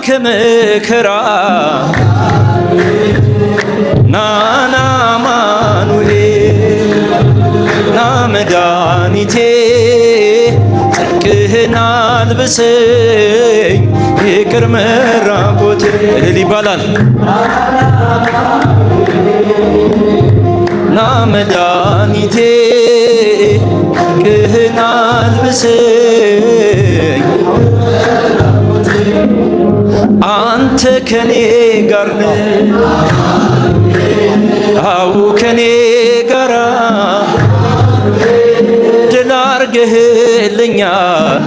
ከመከራ ናና አማኑኤል ና መድኃኒቴ ጽድቅህን አልብሰኝ ይቅር መራቆቴ እልል ይባላል። ና መድኃኒቴ ጽድቅህን አልብሰኝ አንተ ከኔ ጋር ነህ አው ከኔ ጋራ ድል አርገህልኛል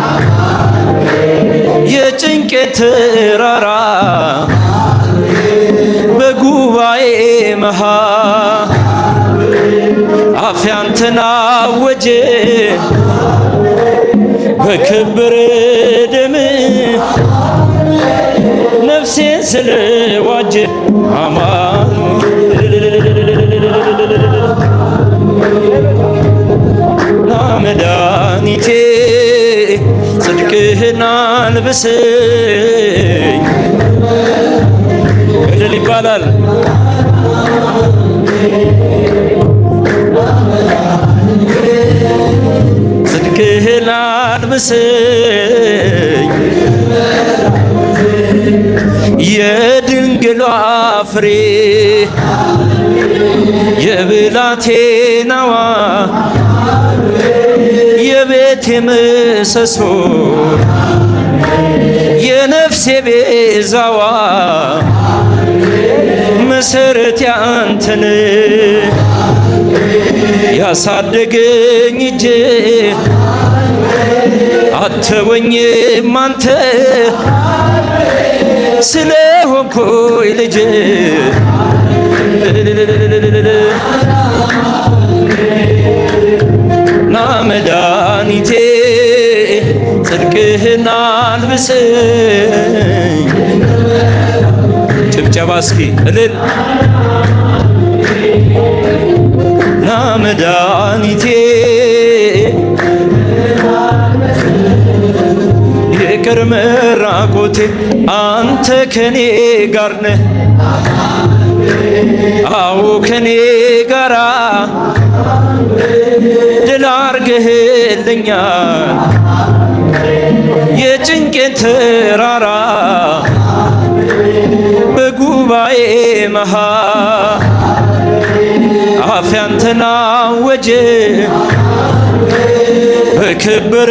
የጭንቄ ተራራ በጉባኤ መሃል አፌ አንተን አወጀ በክብር ደም ነፍሴን ስለዋጀ አማኑኤል ና መድኃኒቴ ጽድቅህን አልብሰኝ እልል ይባላል። ጽድቅህን አልብሰኝ የድንግሏ ፍሬ የብላቴናዋ የቤቴ ምሰሶ የነፍሴ ቤዛዋ መሰረት ያንተን ያሳደገኝ እጄ አተወኝም አንተ ስለሆንኩኝ ልጅ ና መድኃኒቴ ጽድቅህን አልብሰኝ ጭብጨባ እስኪ እልል ና መድኃኒቴ ይቅር መራቆቴ አንተ ከኔ ጋር ነህ አዎ ከኔ ጋራ ድል አርገህልኛል የጭንቄን ተራራ በጉባኤ መሃል አፌ አንተን አወጀ በክብር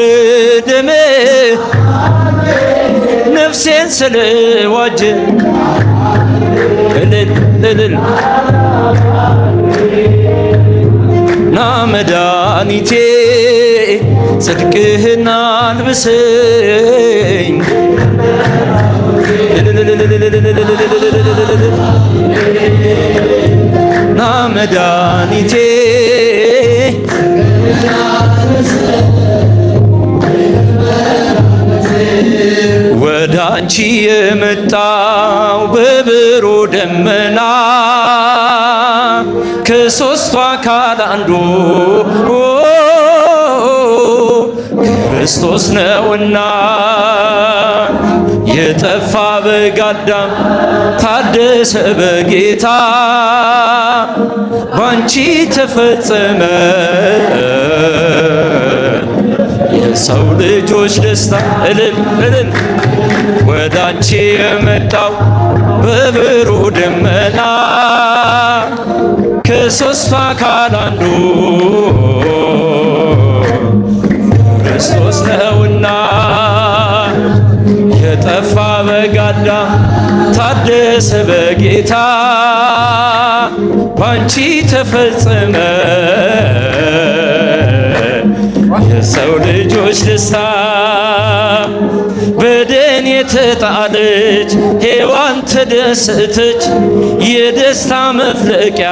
ደም ነፍሴን ስለዋጀ እልል እልል ና መድኃኒቴ ጽድቅህን አልብሰኝ ና መድኃኒቴ ወደ አንቺ የመጣው በብሩ ደመና ከሦስቱ አካል አንዱ ክርስቶስ ነውና የጠፋ በግ አዳም ታደሰ በጌታ ባንቺ ተፈጸመ የሰው ልጆች ደስታ እልል እልል ወደ አንቺ የመጣው በብሩ ደመና ከሦስቱ አካል አንዱ ክርስቶስ ነውና የጠፋ በግ አዳም ታደሰ በጌታ ባንቺ ተፈጸመ የሰው ልጆች ደስታ በደን የተጣለች ሔዋን ተደሰተች የደስታ መፍለቂያ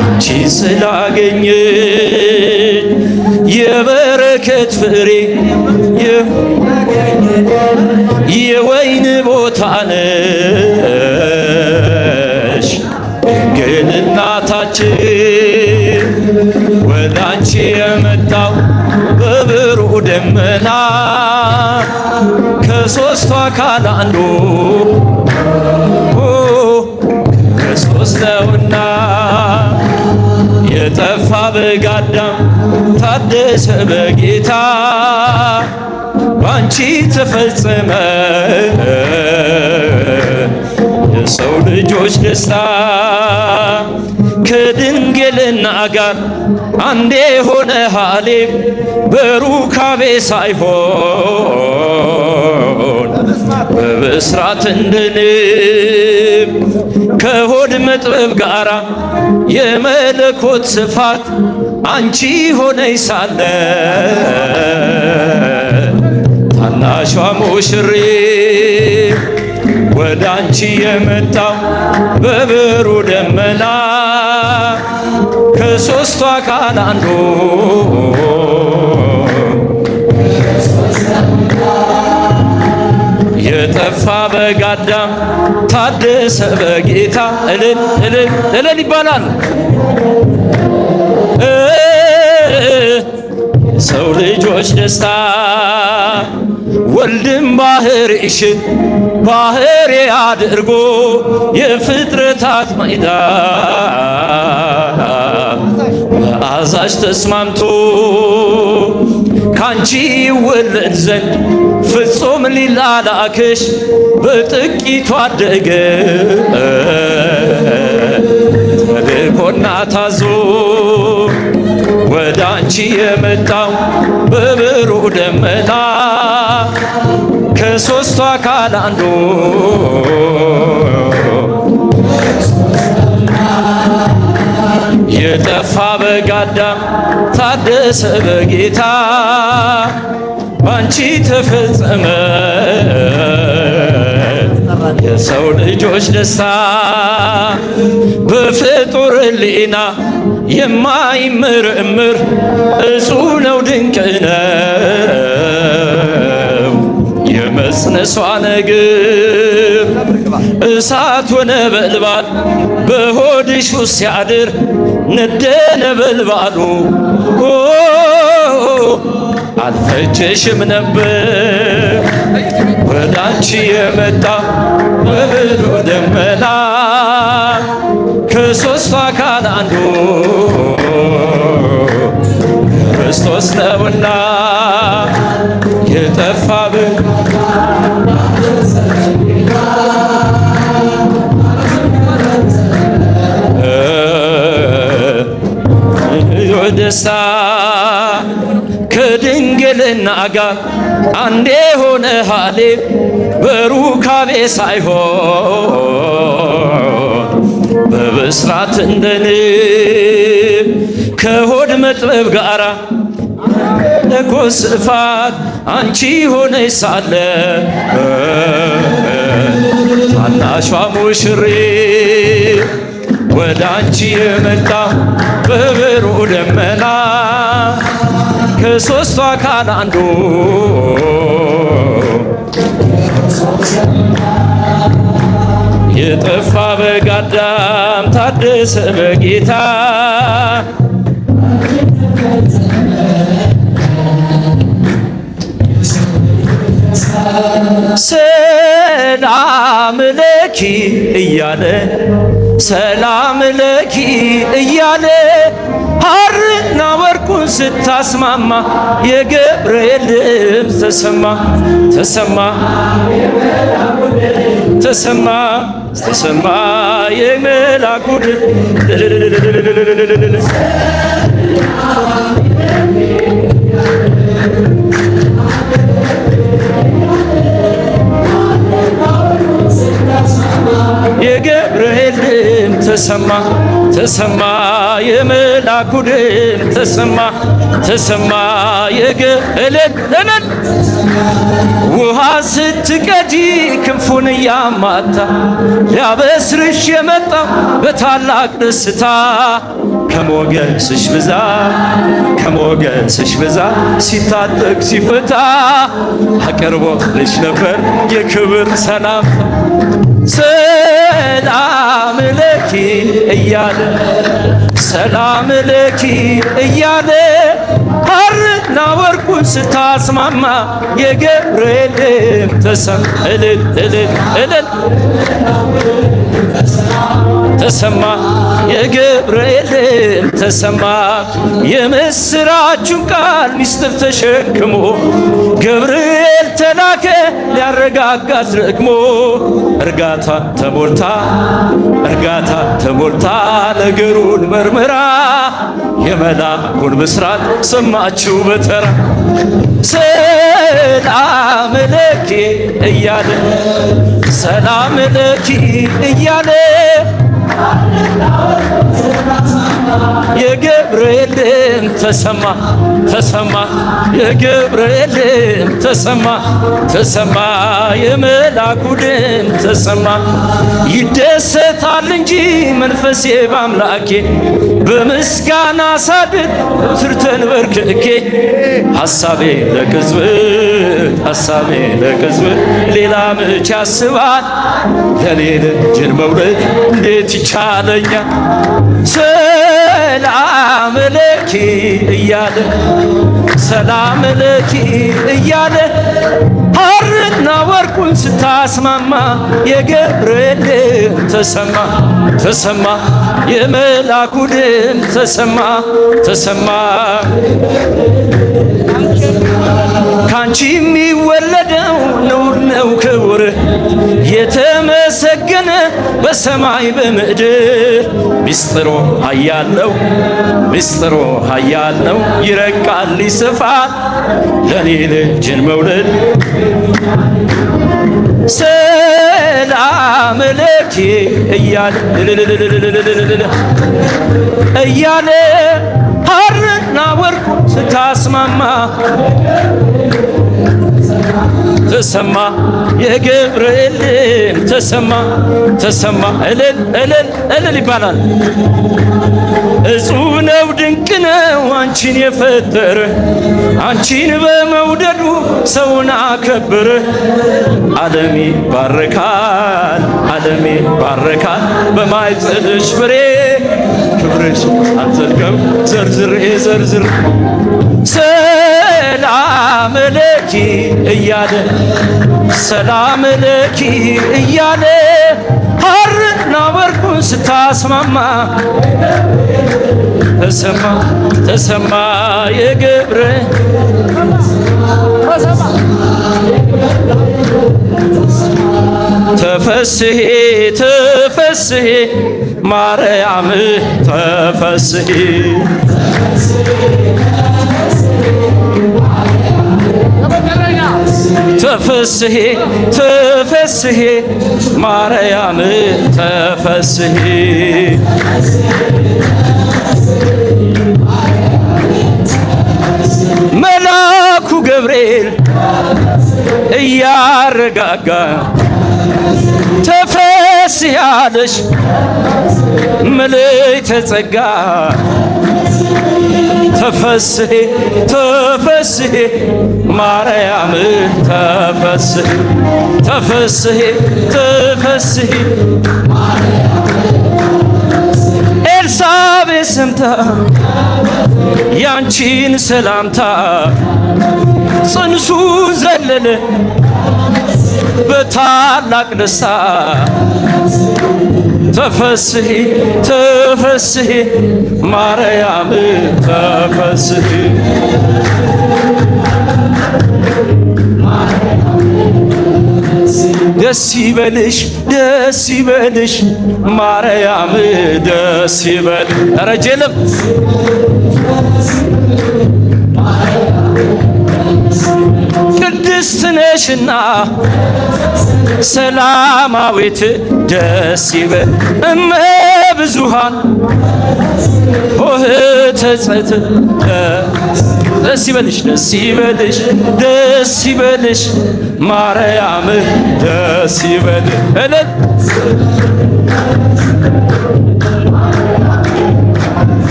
አንቺ ስላገኘች የበረከት ፍሬ የወይን ቦታ ነሽ ድንግል እናታችን ወደ አንቺ የመጣው በብሩ ደመና ከሦስቱ አካል አንዱ ክርስቶስ ነውና የጠፋ በግ አዳም ታደሰ በጌታ ባንቺ ተፈጸመ የሰው ልጆች ደስታ ከድንግልና ጋር አንዴ ሆነ ሐሌብ በሩካቤ ሳይሆን በብስራት እንድንብ ከሆድ መጥበብ ጋራ የመለኮት ስፋት አንቺ ሆነይ ሳለ ታናሿ ሙሽሪት ወደ አንቺ የመጣው በብሩ ደመና ከሦስቱ አካል አንዱ የጠፋ በግ አዳም ታደሰ በጌታ እልል እልል እልል ይባላል። ሰው ልጆች ደስታ ወልድም ባህርሽን ባህሬ አድርጎ የፍጥረታት ማዕዳ መዓዛሽ ተስማምቶ ካንቺ ይወለድ ዘንድ ፍጹም ሊላላክሽ በጥቂቱ አደገ ተልኮና ታዞ ወደ አንቺ የመጣው በብሩህ ደመና ከሦስቱ አካል አንዱ የጠፋ በግ አዳም ታደሰ በጌታ ባንቺ ተፈጸመ የሰው ልጆች ደስታ በፍጡር ሕሊና የማይመረምር እጹብ ነው ድንቅ ነው የመጽነሷ ነገር እሳት ወነበልባል በሆድሽ ውስጥ ሲያድር ነደ ነበልባሉ አልፈጀሽም ነበር ወደ አንቺ የመጣ በብሩህ ደመና ከሦስቱ አካል አንዱ ክርስቶስ ነውና የጠፋ በግ ደስታ ከድንግልና ጋር አንዴ ሆነ ሐሌብ በሩካቤ ሳይሆን በብስራት እንደ ንብ ከሆድ መጥበብ ጋራ ለኮስ ስፋት አንቺ ሆነሽ ሳለ ታናሿ ሙሽሪት ወደ አንቺ የመጣው በብሩህ ደመና ከሦስቱ አካል አንዱ የጠፋ በግ አዳም ታደሰ በጌታ ሰላም ለኪ እያለ ሰላም ለኪ እያለ ሐርና ወርቁን ስታስማማ የገብርኤል ድምፅ ተሰማ ተሰማ ተሰማ ተሰማ የመላኩ ድምፅ የገብርኤል ድምፅ ተሰማ ተሰማ የመላኩ ድምፅ ተሰማ ተሰማ የገብርኤል ውሃ ስትቀጂ ክንፉን እያማታ ሊያበስርሽ የመጣው በታላቅ ደስታ ከሞገስሽ ብዛት ሲታጠቅ ሲፈታ አቅርቦልሽ ነበር የክብር ሰላምታ ሰላም ለኪ እያለ ሰላም ለኪ እያለ ሐርና ሐርና ወርቁን ስታስማማ የገብርኤል ድምፅ ተሰማ። እልል እልል እልል ተሰማ የገብርኤል ድምፅ ተሰማ። የምስራቹን ቃል ሚስጥር ተሸክሞ ገብርኤል ተላከ ሊያረጋጋት ደግሞ እርጋታ ተሞልታ ነገሩን መርምራ የመልአኩን ብስራት ሰማችው በተራ። ሰላም ለኪ እያለ ሰላም ለኪ እያለ የገብርኤል ድምፅ ተሰማ የገብርኤል ድምፅ ተሰማ የመልአኩ ድምፅ ተሰማ። ይደሰታል እንጂ መንፈሴ በአምላኬ በምስጋና ሳድር በትር ተንበርክኬ ሐሳቤ ለቅጽበት ሌላ መች ያስባል ለኔ ልጅን መውለድ እንዴት ይቻለኛል? ሰላም ለኪ እያለ ሰላም ለኪ እያለ ሐርና ወርቁን ስታስማማ የገብርኤል ድምፅ ተሰማ የመልአኩ ድምፅ ተሰማ። ካንቺ የሚወለደው ነውር ነው ክቡር የተመሰገነ በሰማይ በምድር ሚስጥሩ ኃያል ነው ይረቃል ይስፋል ለኔ ልጅን መውለድ። ሰላም ለኪ እያለ ሐርና ወርቁን ስታስማማ ተሰማ የገብርኤል ድምፅ ተሰማ። እልል እልል እልል ይባላል። እጹብ ነው ድንቅ ነው አንቺን የፈጠረ አንቺን በመውደዱ ሰውን አከበረ። ዓለም ይባረካል በማኅፀንሽ ፍሬ ክብርሽ አልዘልቀው ዘርዝሬ ሰላም ለኪ እያለ ሰላም ለኪ እያለ ሐርና ወርቁን ስታስማማ ተሰማ የገብርኤል ተፈስሒ ማርያም ተፈስሒ ተፈስሒ ማርያም ተፈስሒ መልአኩ ገብርኤል እያረጋጋ ተፈስሒ አለሽ ምልዕተ ጸጋ ተፈስሒ ማርያም ተፈስሒ ኤልሳቤጥ ሰምታ ያንቺን ሰላምታ ጽንሱ ዘለለ በታላቅ ደስታ ተፈስሒ ማርያም ተፈስሒ ደስ ይበልሽ ማርያም ደስ ይበል ረጀለም ቅድስት ነሽና ሰላማዊት ደስ ይበል እመ ብዙኃን ሆህተ ጽት ደስ ይበልሽ ማርያም ደስ ይበል እለት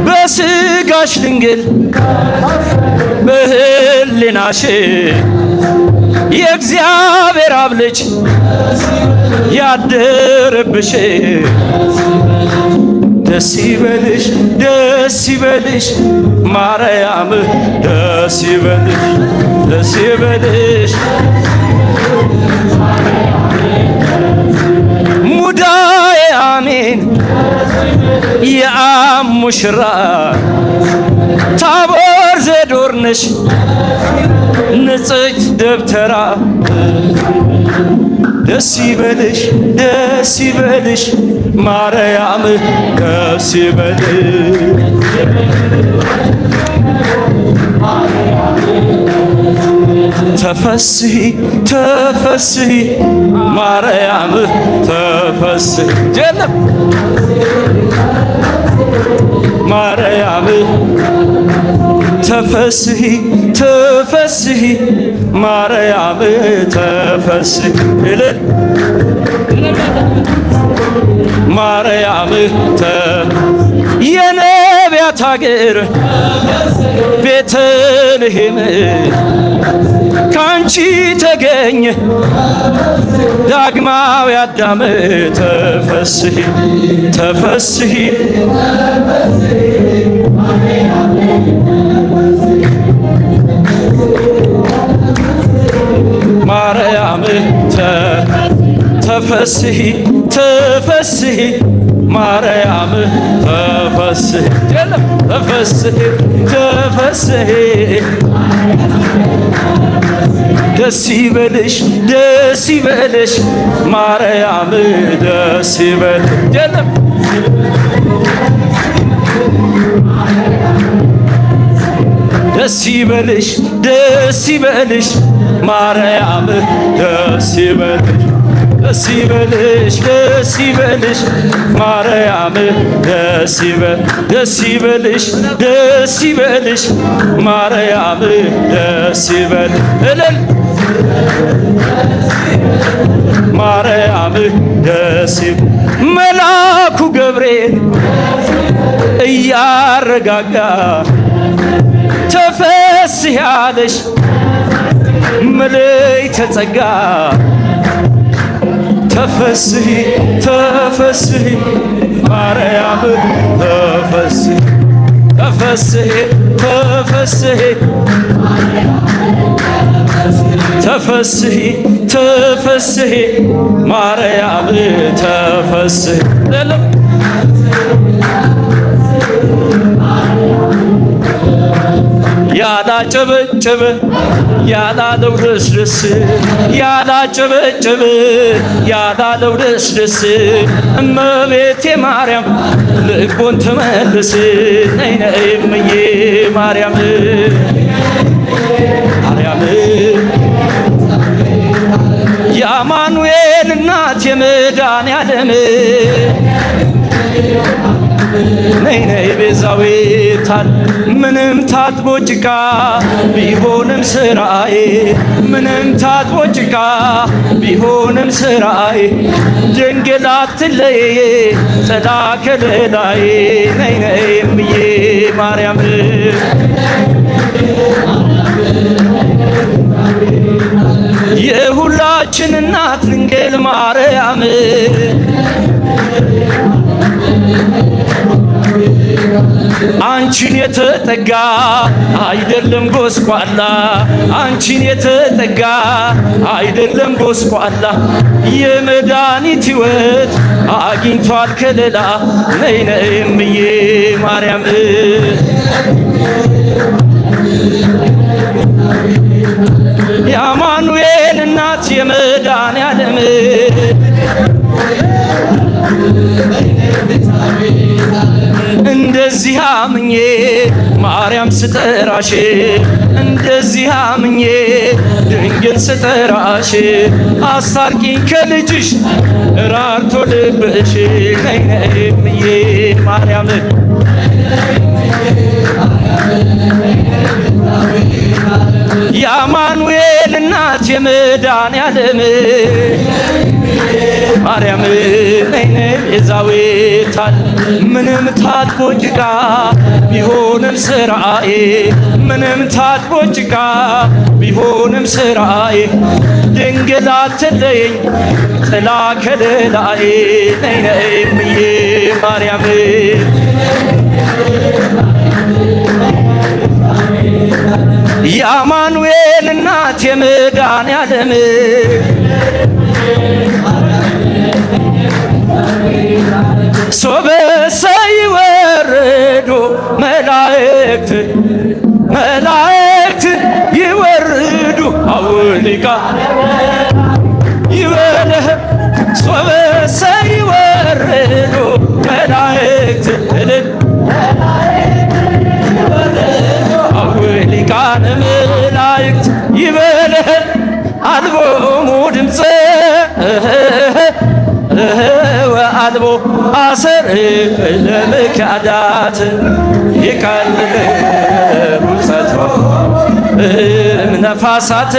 በስጋሽ ድንግል በህሊናሽ የእግዚአብሔር አብ ልጅ ያደረብሽ ደስ ይበልሽ ደስ ይበልሽ ማርያም ደስ ይበልሽ ደስ ይበልሽ ሙዳዬ አሜን የአብ ሙሽራ ታቦር ዘዶር ነሽ ንጽሕት ደብተራ ደስ ይበልሽ ደስ ይበልሽ ማርያም ደስ ይበልሽ ተፈስሒ ተፈስሒ ማርያም ተፈስሒ ጀለም ማርያም ተፈስሒ ተፈስሒ ማርያም ተፈስሒ ማርያም የነቢያት አገር ቤተልሔም ካንቺ ተገኘ ዳግማዊ አዳም ተፈስሒ ተፈስሒ ማርያም ተፈስሒ ተፈስሒ ማርያም ተፈስሒ ተፈስሒ ተፈስሒ ደስ ይበልሽ ደስ ይበልሽ ማርያም ደስ ይበልሽ ደስ ይበልሽ ደስ ይበልሽ ማርያም ደስ ይበልሽ ደስ ይበልሽ ደስ ይበልሽ ማርያም ደስ ይበልሽ ደስ ይበልሽ ማርያም ደስ ይበልሽ እልል ማርያም ደስ መልአኩ ገብርኤል እያረጋጋ ተፈስሒ አለሽ ምልዕተ ጸጋ ተፈስሒ ተፈስሒ ማርያም ተፈስሒ ተፈስሒ ተፈስሒ ተፈስሒ ተፈስሒ ማርያም ተፈስሒ ያላጨበጨበ ያላለው ደስደስ ያላጨበጨበ ያላለው ደስደስ እመቤቴ ማርያም ልቦን ተመልስ ነይ ነይ እምዬ ማርያም ማርያም የአማኑኤል እናት የመድኃኔዓለም ነይ ነይ ቤዛዊት ምንም ታጥቦ ጭቃ ቢሆንም ስራዬ ምንም ታጥቦ ጭቃ ቢሆንም ስራዬ ድንግል አትለየ ጥላ ከለላዬ ነይ ነይ እምዬ ማርያም የሁላችን እናት ድንግል ማርያም አንቺን የተጠጋ አይደለም ጎስቋላ አንቺን የተጠጋ አይደለም ጎስቋላ የመድኃኒት ሕይወት አግኝቷል ከለላ ነይ ነይ እምዬ ማርያም የአማኑኤል እናት የመድኃኔዓለም እንደዚህ አምኜ ማርያም ስጠራሽ እንደዚህ አምኜ ድንግል ስጠራሽ አስታርቂኝ ከልጅሽ ራርቶ ልብሽ ነይ ነይ እምዬ ማርያም የአማኑኤል እናት የመድኃኔዓለም ማርያም ነይ ቤዛዊት ምንም ታጥቦ ጭቃ ቢሆንም ስራዬ ምንም ታጥቦ ጭቃ ቢሆንም ስራዬ ድንግል አትለየኝ ጥላ ከለላዬ ነይ ነይ እምዬ ማርያም የአማኑኤል እናት የመድኃኔዓለም ሶበ ይወርዱ መላእክት መላእክት ይወርዱ አውሊቃ ይበለህ ሶበ ይወርዱ መላእክት አውሊቃነ መላእክት ይበለህ አልቦሙ ድምፀ ወአልቦ አሰር ለመካዳት ይቃልል ሩፀቶ ነፋሳት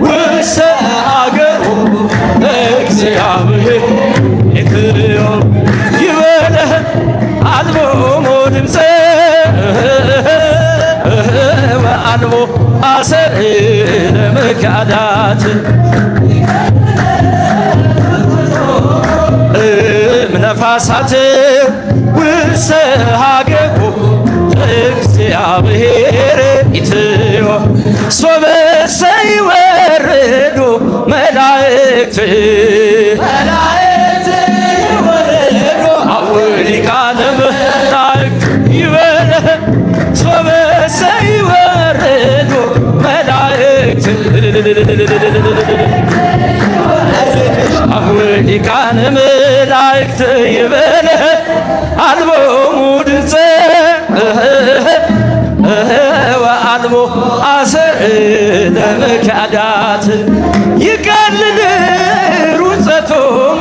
ውስተ አገሩ እግዚአብሔር ኢትዮ ይበለህ አልቦሙ ድምፀ ወአልቦ አሰር ለመካዳት ነፋሳት ውስተ ሀገሩ እግዚአብሔር ኢትዮ ሶበ ይወርዱ መላእክት ይወርዱ አውሊቃነ መላእክት ይበለህ ሶበ ይወርዱ መላእክት አውሊቃነ መላእክት ይበለህ አልቦሙ ድምፀ ወአልቦ አሰር ለመካዳት ይቀልል ሩፀቶሙ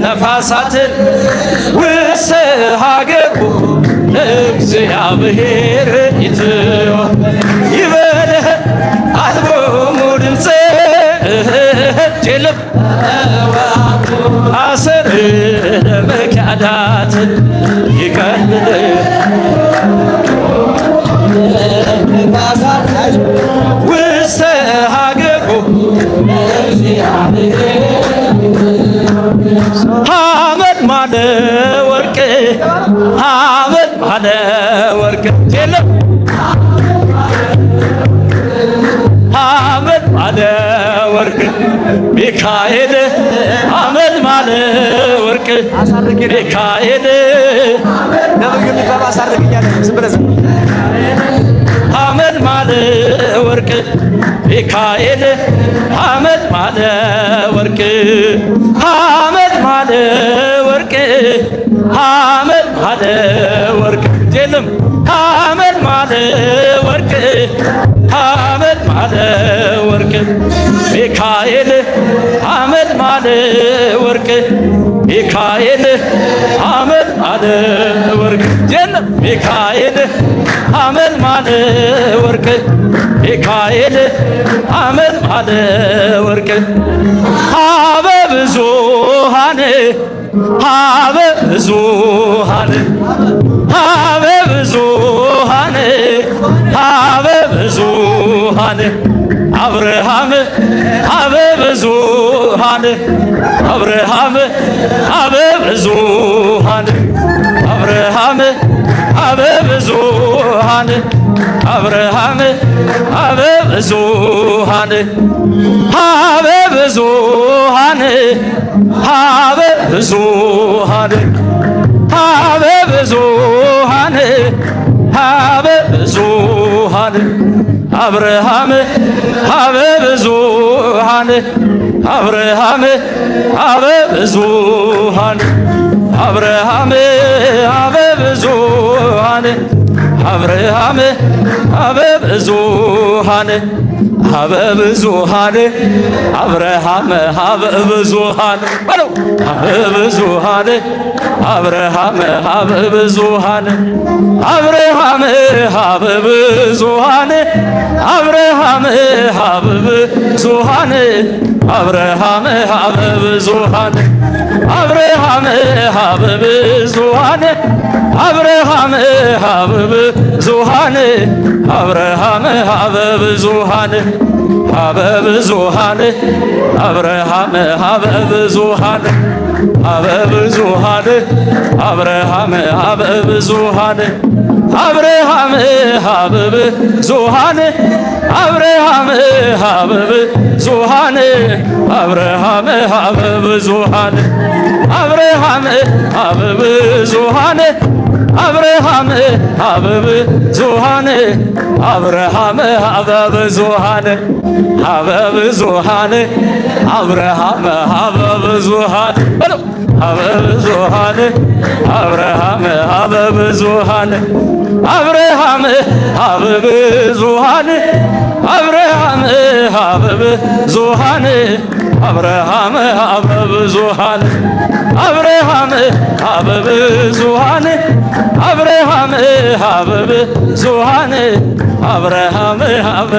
ነፋሳት ውስተ ሀገሩ እግዚአብሔር ኢትዮ ይበለህ አልቦሙ ድምፀ ጀለም አሰር ለመካዳት ይቀልል ውስተ ሀገሩ ሐመድ ማለ ወርቅ ሐመድ ማለ ወርቅ ጀለም ሐመድ ማለ ወርቅ ሚካኤል ሐመድ ማለ ወርቅ ሚካኤል ሐመድ ማለ ወርቅ ሚካኤል ሐመድ ማለ ወርቅ ሐመድ ማለ ወርቅ ሐመድ ማለ ወርቅ ጀለም ሐመድ ማለ ወርቅ ሐመድ ማለ ወርቅ ሚካኤል ሐመድ ማለ ወርቅ ሚካኤል ሐመድ ማለ ወርቅ ጀለም ሚካኤል ሐመድ ማለ ወርቅ ሚካኤል ሐመድ ማለ ወርቅ ሀበ ብዙኃን ሀበ ብዙኃን ሀበ ብዙኃን ሀበ ብዙኃን አብርሃም ሀበ ብዙኃን አብርሃም ሀበ ብዙኃን አብርሃም ሀበ ብዙኃን አብርሃም ሀበ ብዙኃን ሀበ ብዙኃን ሀበ ብዙኃን ሀበ ብዙኃን ሀበ ብዙኃን አብርሃም ሀበ ብዙኃን አብርሃም ሀበ ብዙኃን አብርሃም ሀበ ብዙኃን አብርሃም ሀበ ብዙኃን ሀበ ብዙኃን አብርሃም ሀበ ብዙኃን በለው ሀበ ብዙኃን አብርሃም ሀበ ብዙኃን አብርሃም ሀበ ብዙኃን አብርሃም ሀበ ብዙኃን አብርሃም ሀበ ብዙኃን አብርሃም ሀበ ብዙኃን አብርሃም ሀበ ብዙኃን አብርሃም ሀበ ብዙኃን ሀበ ብዙኃን አብርሃም ሀበ ብዙኃን ሀበ ብዙኃን አብርሃም ሀበ ብዙኃን አብርሃም ሀበ ብዙኃን አብርሃም ሀበ ብዙኃን አብርሃም ሀበ ብዙኃን አብርሃም ሀበ ብዙኃን አብርሃም ሀበ ብዙኃን አብርሃም ሀበ ብዙኃን ሀበ ብዙኃን አብርሃም ሀበ ብዙኃን ሀበ ብዙኃን አብርሃም ሀበ ብዙኃን አብርሃም ሀበ ብዙኃን አብርሃም ሀበ ብዙኃን አብርሃም ሀበ ብዙኃን አብርሃም ሀበ ብዙኃን አብርሃም ሀበ ብዙኃን አብርሃም ሀበ